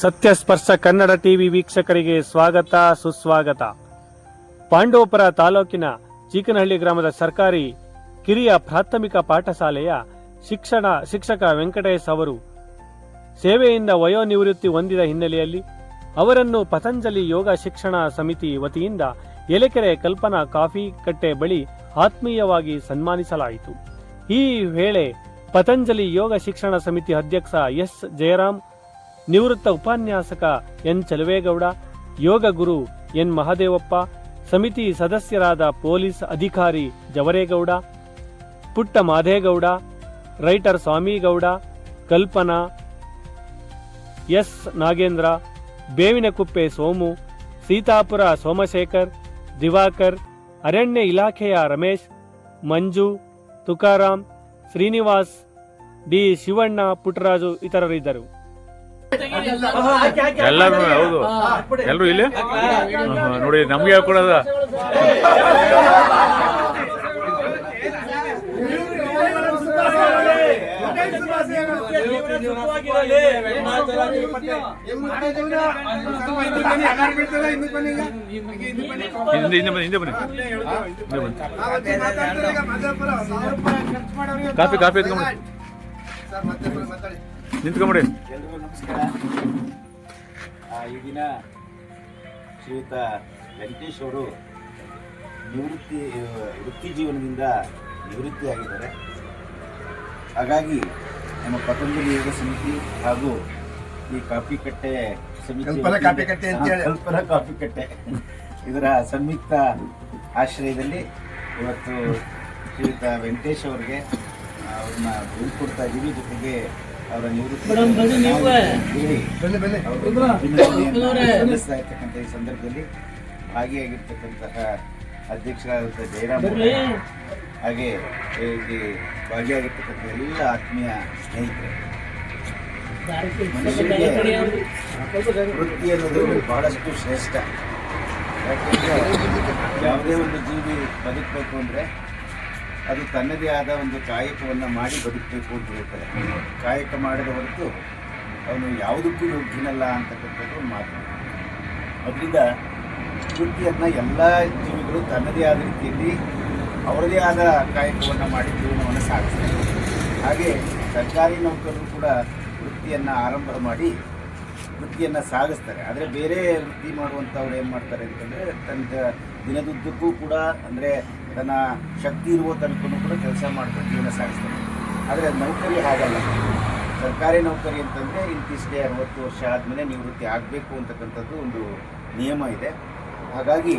ಸತ್ಯಸ್ಪರ್ಶ Kannada TV ವೀಕ್ಷಕರಿಗೆ ಸ್ವಾಗತ ಸುಸ್ವಾಗತ. ಪಾಂಡವಪುರ ತಾಲೂಕಿನ ಚೀಕನಹಳ್ಳಿ ಗ್ರಾಮದ ಸರ್ಕಾರಿ ಕಿರಿಯ ಪ್ರಾಥಮಿಕ ಪಾಠಶಾಲೆಯ ಶಿಕ್ಷಕ ವೆಂಕಟೇಶ್ ಅವರು ಸೇವೆಯಿಂದ ವಯೋನಿವೃತ್ತಿ ಹೊಂದಿದ ಹಿನ್ನೆಲೆಯಲ್ಲಿ ಅವರನ್ನು ಪತಂಜಲಿ ಯೋಗ ಶಿಕ್ಷಣ ಸಮಿತಿ ವತಿಯಿಂದ ಎಲೆಕೆರೆ ಕಲ್ಪನಾ ಕಾಫಿ ಕಟ್ಟೆ ಬಳಿ ಆತ್ಮೀಯವಾಗಿ ಸನ್ಮಾನಿಸಲಾಯಿತು. ಈ ವೇಳೆ ಪತಂಜಲಿ ಯೋಗ ಶಿಕ್ಷಣ ಸಮಿತಿ ಅಧ್ಯಕ್ಷ ಎಸ್ ಜಯರಾಮ್, ನಿವೃತ್ತ ಉಪನ್ಯಾಸಕ ಎನ್ ಚಲುವೇಗೌಡ, ಯೋಗ ಗುರು ಎನ್ ಮಹದೇವಪ್ಪ, ಸಮಿತಿ ಸದಸ್ಯರಾದ ಪೊಲೀಸ್ ಅಧಿಕಾರಿ ಜವರೇಗೌಡ, ಪುಟ್ಟ ಮಾದೇಗೌಡ, ರೈಟರ್ ಸ್ವಾಮಿಗೌಡ, ಕಲ್ಪನಾ, ಎಸ್ ನಾಗೇಂದ್ರ, ಬೇವಿನಕುಪ್ಪೆ ಸೋಮು, ಸೀತಾಪುರ ಸೋಮಶೇಖರ್, ದಿವಾಕರ್, ಅರಣ್ಯ ಇಲಾಖೆಯ ರಮೇಶ್, ಮಂಜು, ತುಕಾರಾಮ್, ಶ್ರೀನಿವಾಸ್, ಡಿ ಶಿವಣ್ಣ, ಪುಟ್ಟರಾಜು ಇತರರಿದ್ದರು. ಎಲ್ಲರೂ ಹೌದು, ಎಲ್ಲರೂ ಇಲ್ಲಿ ನೋಡಿ ನಮ್ಗೆ ಕೊಡೋದ ಹಿಂದೆ ಬನ್ನಿ. ಕಾಫಿ ಕಾಫಿ ಎತ್ಕೊಂಡ್ಬಿಡಿ, ನಿಂತ್ಕೊಂಬಿಡಿ. ಎಲ್ರಿಗೂ ನಮಸ್ಕಾರ. ಈ ದಿನ ಶ್ರೀಯುತ ವೆಂಕಟೇಶ್ ಅವರು ವೃತ್ತಿ ಜೀವನದಿಂದ ನಿವೃತ್ತಿಯಾಗಿದ್ದಾರೆ. ಹಾಗಾಗಿ ನಮ್ಮ ಪತಂಜಲಿ ಯೋಗ ಸಮಿತಿ ಹಾಗೂ ಈ ಕಾಫಿ ಕಟ್ಟೆ ಸಮಿತಿ, ಕಲ್ಪನಾ ಕಾಫಿ ಕಟ್ಟೆ ಇದರ ಸಂಯುಕ್ತ ಆಶ್ರಯದಲ್ಲಿ ಇವತ್ತು ಶ್ರೀಯುತ ವೆಂಕಟೇಶ್ ಅವರಿಗೆ ಅವ್ರನ್ನ ಬೀಳ್ಕೊಡ್ತಾ ಇದ್ದೀವಿ. ಜೊತೆಗೆ ಅವರ ನಿವೃತ್ತಿ ಸಲ್ಲಿಸ್ತಾ ಇರ್ತಕ್ಕಂಥ ಈ ಸಂದರ್ಭದಲ್ಲಿ ಭಾಗಿಯಾಗಿರ್ತಕ್ಕಂತಹ ಅಧ್ಯಕ್ಷರಾದಂಥ ಜಯರಾಮ್, ಹಾಗೆ ಇಲ್ಲಿ ಭಾಗಿಯಾಗಿರ್ತಕ್ಕಂಥ ಎಲ್ಲ ಆತ್ಮೀಯ ಸ್ನೇಹಿತರು, ಮನುಷ್ಯರಿಗೆ ವೃತ್ತಿ ಅನ್ನೋದು ಬಹಳಷ್ಟು ಶ್ರೇಷ್ಠ. ಯಾಕೆಂದರೆ ಯಾವುದೇ ಒಂದು ಜೀವಿ ಬದುಕಬೇಕು ಅಂದರೆ ಅದು ತನ್ನದೇ ಆದ ಒಂದು ಕಾಯಕವನ್ನು ಮಾಡಿ ಬದುಕಬೇಕು ಅಂತ ಹೇಳ್ತಾರೆ. ಕಾಯಕ ಮಾಡದ ಹೊರತು ಅವನು ಯಾವುದಕ್ಕೂ ಯೋಗ್ಯನಲ್ಲ ಅಂತಕ್ಕಂಥದ್ದು ಒಂದು ಮಾತು. ಅದರಿಂದ ವೃತ್ತಿಯನ್ನು ಎಲ್ಲ ಜೀವಿಗಳು ತನ್ನದೇ ಆದ ರೀತಿಯಲ್ಲಿ ಅವರದೇ ಆದ ಕಾಯಕವನ್ನು ಮಾಡಿ ಜೀವನವನ್ನು ಸಾಗಿಸ್ತಾರೆ. ಹಾಗೆ ಸರ್ಕಾರಿ ನೌಕರರು ಕೂಡ ವೃತ್ತಿಯನ್ನು ಆರಂಭ ಮಾಡಿ ವೃತ್ತಿಯನ್ನು ಸಾಗಿಸ್ತಾರೆ. ಆದರೆ ಬೇರೆ ವೃತ್ತಿ ಮಾಡುವಂಥವ್ರು ಏನು ಮಾಡ್ತಾರೆ ಅಂತಂದರೆ ತನ್ನ ದಿನದುದ್ದಕ್ಕೂ ಕೂಡ, ಅಂದರೆ ತನ್ನ ಶಕ್ತಿ ಇರುವ ತನಕನೂ ಕೂಡ ಕೆಲಸ ಮಾಡ್ಕೊಂಡು ಜೀವನ ಸಾಗಿಸ್ತಾರೆ. ಆದರೆ ನೌಕರಿ ಹಾಗಲ್ಲ. ಸರ್ಕಾರಿ ನೌಕರಿ ಅಂತಂದರೆ ಇಂತಿಷ್ಟೇ 60 ವರ್ಷ ಆದಮೇಲೆ ನಿವೃತ್ತಿ ಆಗಬೇಕು ಅಂತಕ್ಕಂಥದ್ದು ಒಂದು ನಿಯಮ ಇದೆ. ಹಾಗಾಗಿ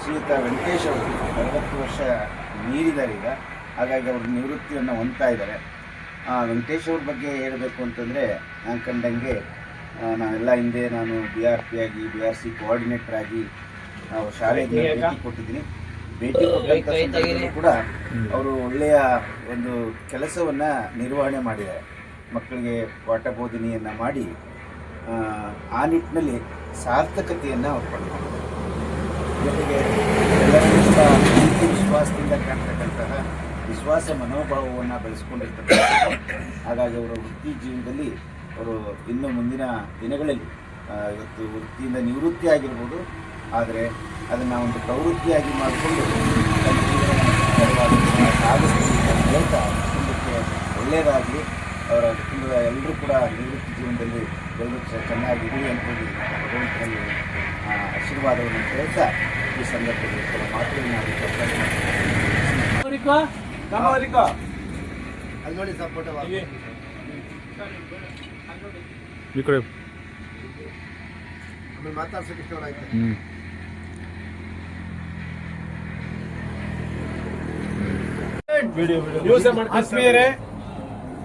ಶ್ರೀಯುತ ವೆಂಕಟೇಶ್ ಅವರು 60 ವರ್ಷ ಮೀರಿದ್ದಾರೆ ಈಗ. ಹಾಗಾಗಿ ಅವರು ನಿವೃತ್ತಿಯನ್ನು ಹೊಂದ್ತಾ ಇದ್ದಾರೆ. ವೆಂಕಟೇಶ್ ಅವ್ರ ಬಗ್ಗೆ ಹೇಳಬೇಕು ಅಂತಂದರೆ, ನಾನು ಕಂಡಂಗೆ ನಾನೆಲ್ಲ ಹಿಂದೆ ನಾನು BRP ಆಗಿ BRC ಕೋಆರ್ಡಿನೇಟರ್ ಆಗಿ ಶಾಲೆಗೆ ಭೇಟಿ ಕೊಟ್ಟಿದ್ದೀನಿ. ಭೇಟಿ ಕೊಟ್ಟಂಥ ಸಂದರ್ಭದಲ್ಲೂ ಕೂಡ ಅವರು ಒಳ್ಳೆಯ ಒಂದು ಕೆಲಸವನ್ನು ನಿರ್ವಹಣೆ ಮಾಡಿದ್ದಾರೆ. ಮಕ್ಕಳಿಗೆ ಪಾಠ ಬೋಧನೆಯನ್ನು ಮಾಡಿ ಆ ನಿಟ್ಟಿನಲ್ಲಿ ಸಾರ್ಥಕತೆಯನ್ನು ಅವ್ರು ಪಡ್ಕೊಂಡಿದ್ದಾರೆ. ಜೊತೆಗೆ ಎಲ್ಲರಿಗೂ ಕೂಡ ಪ್ರೀತಿ ವಿಶ್ವಾಸದಿಂದ ಕಾಣ್ತಕ್ಕಂತಹ ವಿಶ್ವಾಸ ಮನೋಭಾವವನ್ನು ಬೆಳೆಸ್ಕೊಂಡಿರ್ತಕ್ಕಂಥ. ಹಾಗಾಗಿ ಅವರ ವೃತ್ತಿ ಜೀವನದಲ್ಲಿ ಅವರು ಇನ್ನು ಮುಂದಿನ ದಿನಗಳಲ್ಲಿ ಇವತ್ತು ವೃತ್ತಿಯಿಂದ ನಿವೃತ್ತಿ ಆಗಿರ್ಬೋದು, ಆದರೆ ಅದನ್ನು ಒಂದು ಪ್ರವೃತ್ತಿಯಾಗಿ ಮಾಡಿಕೊಂಡು ತನ್ನ ಜೀವನವನ್ನು ಸಾಗಿಸ್ತೀವಿ ಅಂತ ಹೇಳ್ತಾ ಕುಟುಂಬಕ್ಕೆ ಒಳ್ಳೆಯದಾಗಲಿ, ಅವರ ಕುಟುಂಬದ ಎಲ್ಲರೂ ಕೂಡ ನಿವೃತ್ತಿ ಜೀವನದಲ್ಲಿ ಎಲ್ಲರೂ ಚೆನ್ನಾಗಿರಲಿ ಅಂತೇಳಿ ಭಗವಂತನಲ್ಲಿ ಆಶೀರ್ವಾದವನ್ನು ಹೇಳ್ತಾ ಈ ಸಂದರ್ಭದಲ್ಲಿ ಕೆಲವು ಮಾತುಗಳನ್ನು ನಾವು ನೋಡಿ ಸಪೋರ್ಟ್ ಈ ಕಡೆ ಮಾತಾಡ್ಸೋಕೆ ಇಷ್ಟವಾಯ್ತು. ಆತ್ಮೀಯರೇ,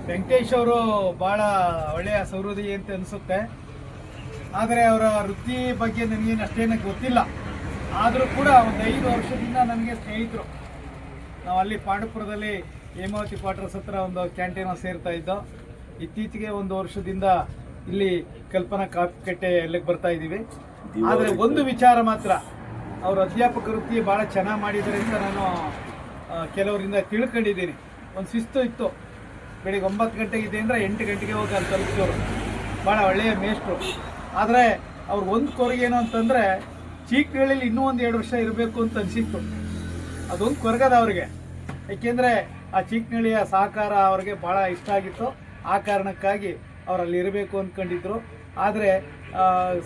ವೆಂಕಟೇಶ್ ಅವರು ಬಹಳ ಒಳ್ಳೆಯ ಸಹೃದಯಿ ಅಂತ ಅನಿಸುತ್ತೆ. ಆದರೆ ಅವರ ವೃತ್ತಿ ಬಗ್ಗೆ ನನಗೇನು ಅಷ್ಟೇನು ಗೊತ್ತಿಲ್ಲ. ಆದರೂ ಕೂಡ ಒಂದು 5 ವರ್ಷದಿಂದ ನನಗೆ ಸ್ನೇಹಿತರು. ನಾವು ಅಲ್ಲಿ ಪಾಂಡವಪುರದಲ್ಲಿ ಹೇಮಾವತಿ ಕ್ವಾರ್ಟರ್ಸ್ ಹತ್ರ ಒಂದು ಕ್ಯಾಂಟೀನ್ ಸೇರ್ತಾ ಇದ್ದೋ. ಇತ್ತೀಚೆಗೆ 1 ವರ್ಷದಿಂದ ಇಲ್ಲಿ ಕಲ್ಪನಾ ಕಾಫಿ ಕಟ್ಟೆ ಎಲ್ಲಿಗೆ ಬರ್ತಾ ಇದ್ದೀವಿ. ಆದರೆ ಒಂದು ವಿಚಾರ ಮಾತ್ರ, ಅವರು ಅಧ್ಯಾಪಕ ವೃತ್ತಿ ಭಾಳ ಚೆನ್ನಾಗಿ ಮಾಡಿದ್ದಾರೆ ಅಂತ ನಾನು ಕೆಲವರಿಂದ ತಿಳ್ಕೊಂಡಿದ್ದೀನಿ. ಒಂದು ಶಿಸ್ತು ಇತ್ತು. ಬೆಳಿಗ್ಗೆ 9 ಗಂಟೆಗೆ ಇದೆ ಅಂದರೆ 8 ಗಂಟೆಗೆ ಹೋಗಿ ಅಲ್ಲಿ ತಲುಪಿಸೋರು. ಭಾಳ ಒಳ್ಳೆಯ ಮೇಷ್ಟ್ರು. ಆದರೆ ಅವ್ರು ಒಂದು ಕೊರಗೇನು ಅಂತಂದರೆ ಚೀಕ್ನಳ್ಳಿಲಿ ಇನ್ನೂ ಒಂದು 2 ವರ್ಷ ಇರಬೇಕು ಅಂತ ಅನಿಸಿತ್ತು. ಅದೊಂದು ಕೊರಗದ ಅವ್ರಿಗೆ, ಏಕೆಂದರೆ ಆ ಚೀಕ್ನಳ್ಳಿಯ ಸಹಕಾರ ಅವ್ರಿಗೆ ಭಾಳ ಇಷ್ಟ ಆಗಿತ್ತು. ಆ ಕಾರಣಕ್ಕಾಗಿ ಅವರಲ್ಲಿ ಇರಬೇಕು ಅಂದ್ಕೊಂಡಿದ್ರು. ಆದರೆ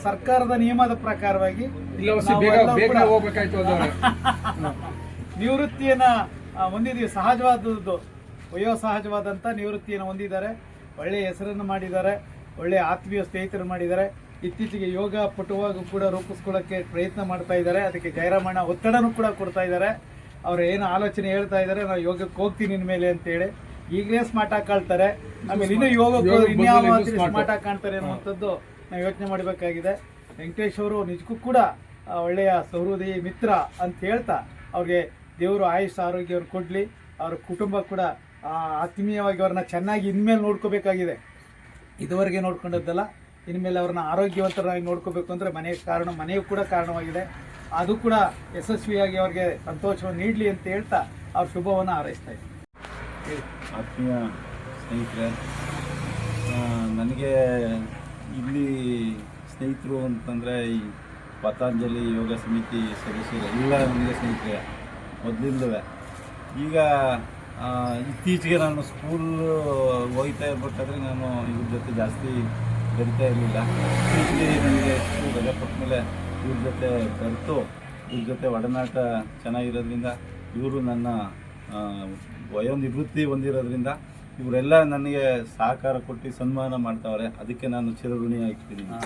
ಸರ್ಕಾರದ ನಿಯಮದ ಪ್ರಕಾರವಾಗಿ ನಿವೃತ್ತಿಯನ್ನು ಹೊಂದಿದ್ದೀವಿ. ಸಹಜವಾದದ್ದು, ವಯೋಸಹಜವಾದಂಥ ನಿವೃತ್ತಿಯನ್ನು ಹೊಂದಿದ್ದಾರೆ. ಒಳ್ಳೆಯ ಹೆಸರನ್ನು ಮಾಡಿದ್ದಾರೆ, ಒಳ್ಳೆಯ ಆತ್ಮೀಯ ಸ್ನೇಹಿತರು ಮಾಡಿದ್ದಾರೆ. ಇತ್ತೀಚೆಗೆ ಯೋಗ ಪಟುವಾಗೂ ಕೂಡ ರೂಪಿಸ್ಕೊಳ್ಳೋಕ್ಕೆ ಪ್ರಯತ್ನ ಮಾಡ್ತಾ ಇದ್ದಾರೆ. ಅದಕ್ಕೆ ಜಯರಾಮಣ್ಣ ಒತ್ತಡನೂ ಕೂಡ ಕೊಡ್ತಾ ಇದ್ದಾರೆ. ಅವ್ರು ಏನು ಆಲೋಚನೆ ಹೇಳ್ತಾ ಇದ್ದಾರೆ, ನಾವು ಯೋಗಕ್ಕೆ ಹೋಗ್ತೀನಿ ಇನ್ಮೇಲೆ ಅಂತೇಳಿ. ಈಗಲೇ ಸ್ಮಾರ್ಟ್ ಆಗಿ ಕಾಣ್ತಾರೆ, ಆಮೇಲೆ ಇನ್ನೂ ಯೋಗಕ್ಕೆ ಇನ್ಯಾವ ಸ್ಮಾರ್ಟ್ ಆಗಿ ಕಾಣ್ತಾರೆ ಅನ್ನುವಂಥದ್ದು ನಾವು ಯೋಚನೆ ಮಾಡಬೇಕಾಗಿದೆ. ವೆಂಕಟೇಶ್ ಅವರು ನಿಜಕ್ಕೂ ಕೂಡ ಒಳ್ಳೆಯ ಸಹೃದಯಿ ಮಿತ್ರ ಅಂತ ಹೇಳ್ತಾ ಅವ್ರಿಗೆ ದೇವರು ಆಯುಷ್ ಆರೋಗ್ಯವನ್ನು ಕೊಡಲಿ. ಅವ್ರ ಕುಟುಂಬ ಕೂಡ ಆತ್ಮೀಯವಾಗಿ ಅವ್ರನ್ನ ಚೆನ್ನಾಗಿ ಇನ್ಮೇಲೆ ನೋಡ್ಕೋಬೇಕಾಗಿದೆ. ಇದುವರೆಗೆ ನೋಡ್ಕೊಂಡದ್ದಲ್ಲ, ಇನ್ಮೇಲೆ ಅವ್ರನ್ನ ಆರೋಗ್ಯವಂತರಾಗಿ ನೋಡ್ಕೋಬೇಕು ಅಂದರೆ ಮನೆಯೂ ಕೂಡ ಕಾರಣವಾಗಿದೆ. ಅದು ಕೂಡ ಯಶಸ್ವಿಯಾಗಿ ಅವ್ರಿಗೆ ಸಂತೋಷವನ್ನು ನೀಡಲಿ ಅಂತ ಹೇಳ್ತಾ ಅವ್ರ ಶುಭವನ್ನು ಹಾರೈಸ್ತಾ ಇದ್ದೀನಿ. ಆತ್ಮೀಯ ಸ್ನೇಹಿತರೆ, ನನಗೆ ಇಲ್ಲಿ ಸ್ನೇಹಿತರು ಅಂತಂದರೆ ಈ ಪತಂಜಲಿ ಯೋಗ ಸಮಿತಿ ಸದಸ್ಯರೆಲ್ಲ ನನಗೆ ಸ್ನೇಹಿತರೆ ಮೊದಲಿಂದವೇ. ಈಗ ಇತ್ತೀಚೆಗೆ ನಾನು ಸ್ಕೂಲ್ ಹೋಗ್ತಾ ಇರ್ಬೇಕಾದ್ರೆ ನಾನು ಇವ್ರ ಜೊತೆ ಜಾಸ್ತಿ ಬೆರಿತಾ ಇರಲಿಲ್ಲ. ಇತ್ತೀಚೆಗೆ ನನಗೆ ಸ್ಕೂಲ್ ರಜೆ ಕೊಟ್ಟ ಮೇಲೆ ಇವ್ರ ಜೊತೆ ಬೆರೆತು ಇವ್ರ ಜೊತೆ ಒಡನಾಟ ಚೆನ್ನಾಗಿರೋದ್ರಿಂದ, ಇವರು ನನ್ನ ವಯೋನಿವೃತ್ತಿ ಹೊಂದಿರೋದ್ರಿಂದ ಇವರೆಲ್ಲ ನನಗೆ ಸಹಕಾರ ಕೊಟ್ಟು ಸನ್ಮಾನ ಮಾಡ್ತಾವ್ರೆ. ಅದಕ್ಕೆ ನಾನು ಚಿರಋಣಿ ಆಗ್ತಿದ್ದೀನಿ.